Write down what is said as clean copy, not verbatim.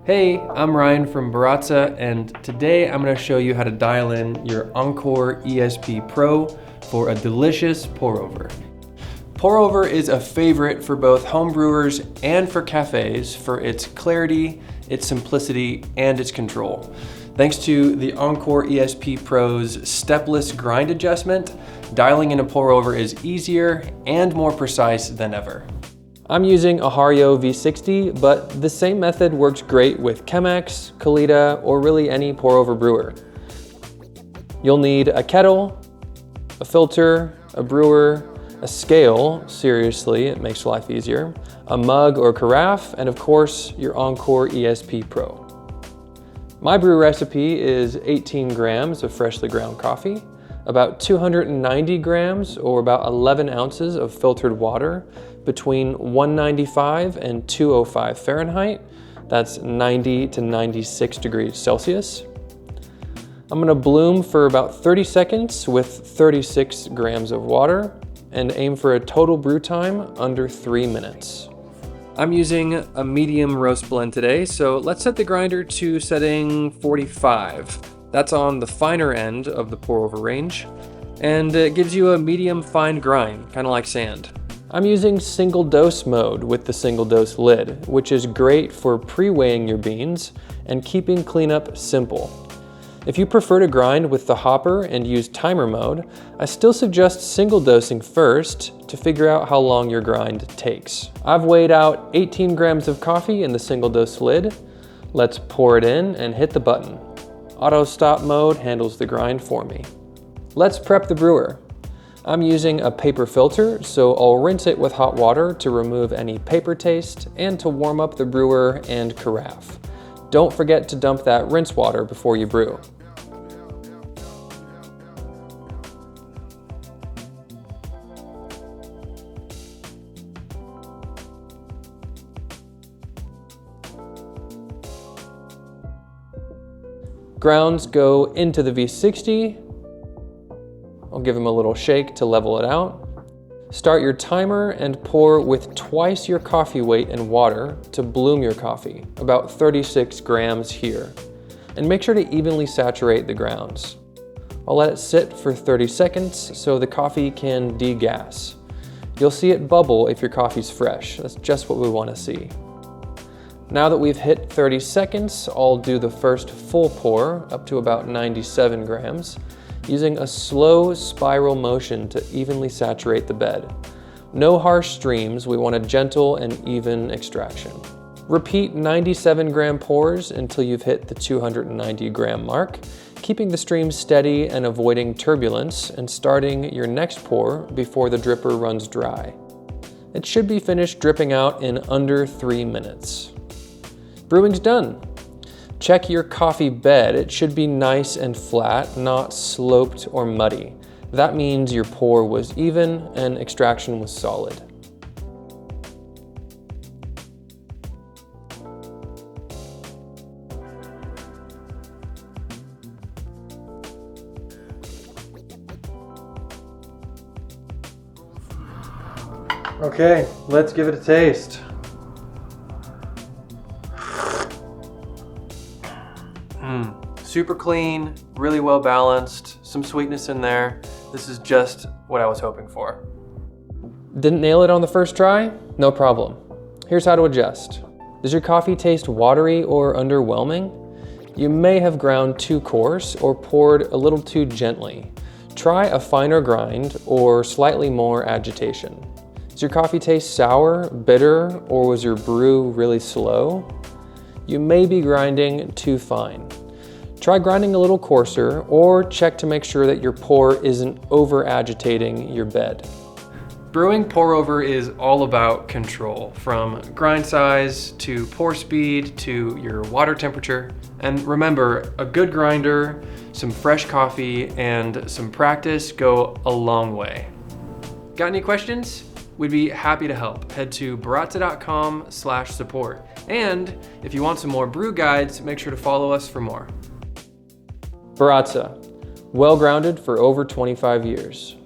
Hey, I'm Ryan from Baratza, and today I'm going to show you how to dial in your Encore ESP Pro for a delicious pour-over. Pour-over is a favorite for both home brewers and for cafes for its clarity, its simplicity, and its control. Thanks to the Encore ESP Pro's stepless grind adjustment, dialing in a pour-over is easier and more precise than ever. I'm using a Hario V60, but the same method works great with Chemex, Kalita, or really any pour-over brewer. You'll need a kettle, a filter, a brewer, a scale, seriously, it makes life easier, a mug or carafe, and of course, your Encore ESP Pro. My brew recipe is 18 grams of freshly ground coffee, about 290 grams or about 11 ounces of filtered water, between 195 and 205 Fahrenheit. That's 90 to 96 degrees Celsius. I'm gonna bloom for about 30 seconds with 36 grams of water and aim for a total brew time under 3 minutes. I'm using a medium roast blend today, so let's set the grinder to setting 45. That's on the finer end of the pour-over range, and it gives you a medium fine grind, kind of like sand. I'm using single dose mode with the single dose lid, which is great for pre-weighing your beans and keeping cleanup simple. If you prefer to grind with the hopper and use timer mode, I still suggest single dosing first to figure out how long your grind takes. I've weighed out 18 grams of coffee in the single dose lid. Let's pour it in and hit the button. Auto stop mode handles the grind for me. Let's prep the brewer. I'm using a paper filter, so I'll rinse it with hot water to remove any paper taste and to warm up the brewer and carafe. Don't forget to dump that rinse water before you brew. Grounds go into the V60. I'll give them a little shake to level it out. Start your timer and pour with twice your coffee weight in water to bloom your coffee, about 36 grams here. And make sure to evenly saturate the grounds. I'll let it sit for 30 seconds so the coffee can degas. You'll see it bubble if your coffee's fresh. That's just what we want to see. Now that we've hit 30 seconds, I'll do the first full pour up to about 97 grams. Using a slow spiral motion to evenly saturate the bed. No harsh streams, we want a gentle and even extraction. Repeat 97 gram pours until you've hit the 290 gram mark, keeping the stream steady and avoiding turbulence, and starting your next pour before the dripper runs dry. It should be finished dripping out in under 3 minutes. Brewing's done. Check your coffee bed. It should be nice and flat, not sloped or muddy. That means your pour was even and extraction was solid. Okay, let's give it a taste. Super clean, really well balanced, some sweetness in there. This is just what I was hoping for. Didn't nail it on the first try? No problem. Here's how to adjust. Does your coffee taste watery or underwhelming? You may have ground too coarse or poured a little too gently. Try a finer grind or slightly more agitation. Does your coffee taste sour, bitter, or was your brew really slow? You may be grinding too fine. Try grinding a little coarser, or check to make sure that your pour isn't over-agitating your bed. Brewing pour-over is all about control, from grind size to pour speed to your water temperature. And remember, a good grinder, some fresh coffee, and some practice go a long way. Got any questions? We'd be happy to help. Head to baratza.com/support. And if you want some more brew guides, make sure to follow us for more. Baratza, well grounded for over 25 years.